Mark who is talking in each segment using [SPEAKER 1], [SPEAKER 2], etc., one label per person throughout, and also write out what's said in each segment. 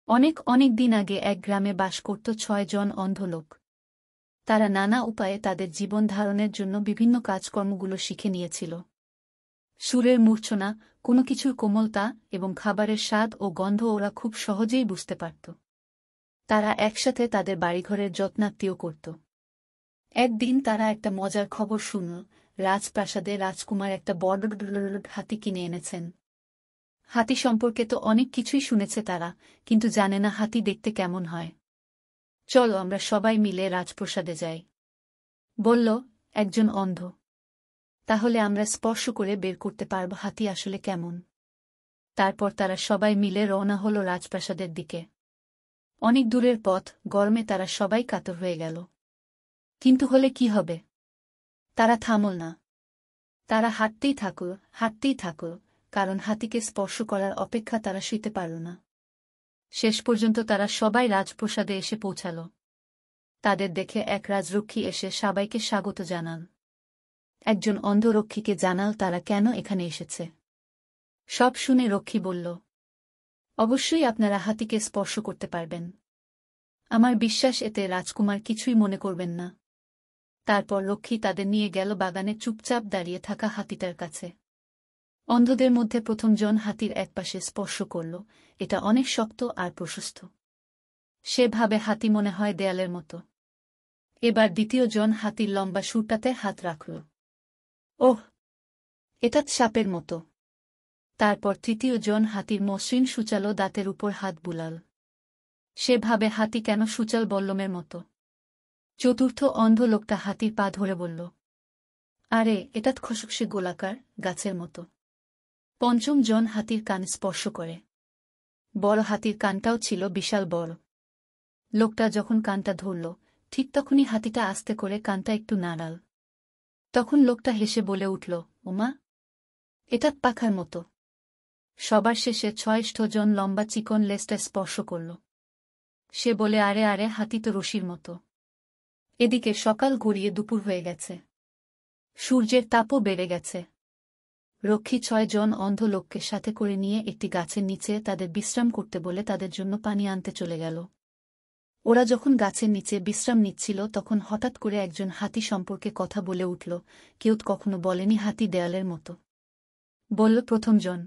[SPEAKER 1] অনেক অনেক দিন আগে এক গ্রামে বাস করত ৬ জন অন্ধ লোক। তারা নানা উপায়ে তাদের জীবন ধারণের জন্য বিভিন্ন কাজকর্মগুলো শিখে নিয়েছিল। সুরের মূর্ছনা, কোনো কিছুর কোমলতা এবং খাবারের স্বাদ ও গন্ধ ওরা খুব সহজেই বুঝতে পারত। তারা একসাথে তাদের বাড়িঘরের যত্নাত্তীয় করত। একদিন তারা একটা মজার খবর শুনল, রাজপ্রাসাদে রাজকুমার একটা বড় হাতি কিনে এনেছেন। হাতি সম্পর্কে তো অনেক কিছুই শুনেছে তারা, কিন্তু জানে না হাতি দেখতে কেমন হয়। চলো আমরা সবাই মিলে রাজপ্রাসাদে যাই, বলল একজন অন্ধ। তাহলে আমরা স্পর্শ করে বের করতে পারব হাতি আসলে কেমন। তারপর তারা সবাই মিলে রওনা হল রাজপ্রাসাদের দিকে। অনেক দূরের পথ, গরমে তারা সবাই কাতর হয়ে গেল। কিন্তু হলে কি হবে? তারা থামল না। তারা হাঁটতেই থাকল, কারণ হাতিকে স্পর্শ করার অপেক্ষা তারা সইতে পারল না। শেষ পর্যন্ত তারা সবাই রাজপ্রাসাদে এসে পৌঁছাল। তাদের দেখে এক রাজরক্ষী এসে সবাইকে স্বাগত জানাল। একজন অন্ধ রক্ষীকে জানাল তারা কেন এখানে এসেছে। সব শুনে রক্ষী বলল, অবশ্যই আপনারা হাতিকে স্পর্শ করতে পারবেন। আমার বিশ্বাস এতে রাজকুমার কিছুই মনে করবেন না। তারপর রক্ষী তাদের নিয়ে গেল বাগানে চুপচাপ দাঁড়িয়ে থাকা হাতিটার কাছে। অন্ধদের মধ্যে প্রথম জন হাতির একপাশে স্পর্শ করল। এটা অনেক শক্ত আর প্রশস্ত। সে ভাবে হাতি মনে হয় দেয়ালের মতো। এবার দ্বিতীয় জন হাতির লম্বা সুরটাতে হাত রাখল। ওহ, এটা সাপের মতো। তারপর তৃতীয় জন হাতির মসৃণ সূচালো দাঁতের উপর হাত বুলাল। সে ভাবে হাতি কেন সূচাল বল্লমের মতো। চতুর্থ অন্ধ লোকটা হাতির পা ধরে বলল, আরে এটা খসখসে গোলাকার, গাছের মতো। পঞ্চম জন হাতির কান স্পর্শ করে। বড় হাতির কানটাও ছিল বিশাল বড়। লোকটা যখন কানটা ধরল, ঠিক তখনই হাতিটা আস্তে করে কানটা একটু নাড়াল। তখন লোকটা হেসে বলে উঠল, ওমা, এটা পাখার মতো। সবার শেষে ৬ জন লম্বা চিকন লেজটা স্পর্শ করল। সে বলে, আরে আরে, হাতি তো রশির মতো। এদিকে সকাল গড়িয়ে দুপুর হয়ে গেছে। সূর্যের তাপও বেড়ে গেছে। রক্ষী ৬ জন অন্ধ লোককে সাথে করে নিয়ে একটি গাছের নিচে তাদের বিশ্রাম করতে বলে তাদের জন্য পানি আনতে চলে গেল। ওরা যখন গাছের নিচে বিশ্রাম নিচ্ছিল তখন হঠাৎ করে একজন হাতি সম্পর্কে কথা বলে উঠল, কেউ কখনো বলেনি হাতি দেয়ালের মতো। বলল প্রথম জন।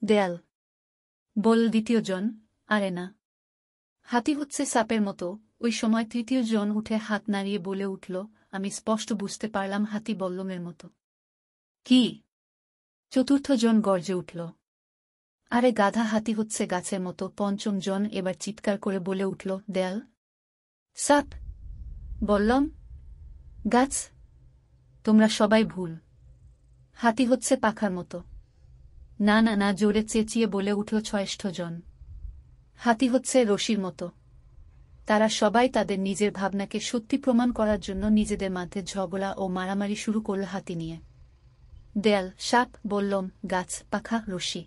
[SPEAKER 1] দেয়াল। বলল দ্বিতীয় জন, আরে না, হাতি হচ্ছে সাপের মতো। ওই সময় তৃতীয় জন উঠে হাত নাড়িয়ে বলে উঠল, আমি স্পষ্ট বুঝতে পারলাম হাতি বল্লমের মতো। কি? চতুর্থ জন গর্জে উঠল, আরে গাধা, হাতি হচ্ছে গাছের মতো। পঞ্চম জন এবার চিৎকার করে বলে উঠল, দেয়াল, সাপ, বললাম, গাছ। তোমরা সবাই ভুল। হাতি হচ্ছে পাখার মতো। না না না, জোরে চেঁচিয়ে বলে উঠল ৬ জন। হাতি হচ্ছে রশির মতো। তারা সবাই তাদের নিজের ভাবনাকে সত্যি প্রমাণ করার জন্য নিজেদের মধ্যে ঝগড়া ও মারামারি শুরু করল হাতি নিয়ে। দেয়াল, সাপ, বললম, গাছ, পাখা, রশি।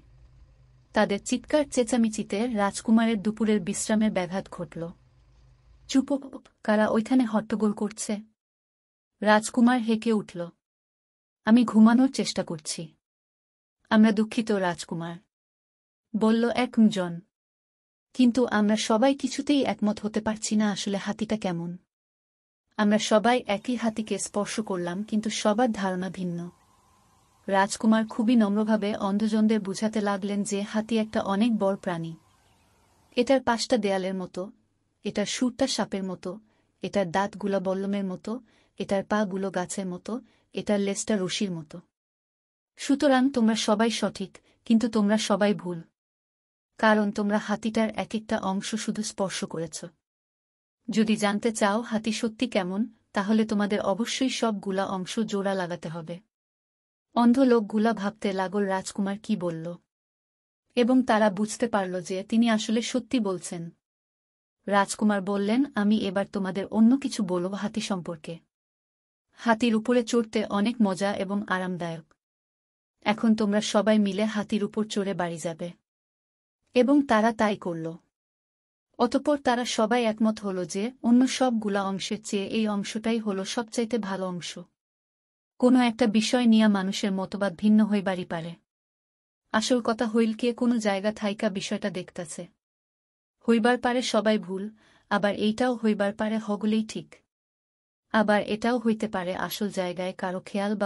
[SPEAKER 1] তাদের চিৎকার চেঁচামেচিতে রাজকুমারের দুপুরের বিশ্রামের ব্যাঘাত ঘটল। চুপ, কারা ওইখানে হট্টগোল করছে? রাজকুমার হেঁকে উঠল, আমি ঘুমানোর চেষ্টা করছি। আমরা দুঃখিত রাজকুমার, বলল একজন। কিন্তু আমরা সবাই কিছুতেই একমত হতে পারছি না আসলে হাতিটা কেমন। আমরা সবাই একই হাতিকে স্পর্শ করলাম, কিন্তু সবার ধারণা ভিন্ন। রাজকুমার খুবই নম্রভাবে অন্ধজনদের বুঝাতে লাগলেন যে হাতি একটা অনেক বড় প্রাণী। এটার পাশটা দেয়ালের মতো, এটার সুরটা সাপের মতো, এটার দাঁতগুলো বল্লমের মতো, এটার পা গুলো গাছের মতো, এটার লেজটা রশির মতো। সুতরাং তোমরা সবাই সঠিক, কিন্তু তোমরা সবাই ভুল, কারণ তোমরা হাতিটার এক একটা অংশ শুধু স্পর্শ করেছ। যদি জানতে চাও হাতি সত্যি কেমন, তাহলে তোমাদের অবশ্যই সবগুলা অংশ জোড়া লাগাতে হবে। অন্ধ লোকগুলা ভাবতে লাগল রাজকুমার কি বলল, এবং তারা বুঝতে পারল যে তিনি আসলে সত্যি বলছেন। রাজকুমার বললেন, আমি এবার তোমাদের অন্য কিছু বলব হাতি সম্পর্কে। হাতির উপরে চড়তে অনেক মজা এবং আরামদায়ক। এখন তোমরা সবাই মিলে হাতির উপর চড়ে বাড়ি যাবে। এবং তারা তাই করল। অতঃপর তারা সবাই একমত হল যে অন্য সবগুলা অংশের চেয়ে এই অংশটাই হল সবচাইতে ভালো অংশ। কোনো একটা বিষয় নিয়ে মানুষের মতবাদ ভিন্ন হইবারই পারে, আসল কথা হইল কে কোনো জায়গা থাইকা বিষয়টা দেখতাছে। হইবার পারে সবাই ভুল, আবার এইটাও হইবার পারে হগলেই ঠিক। আবার এটাও হইতে পারে আসল জায়গায় কারো খেয়াল বা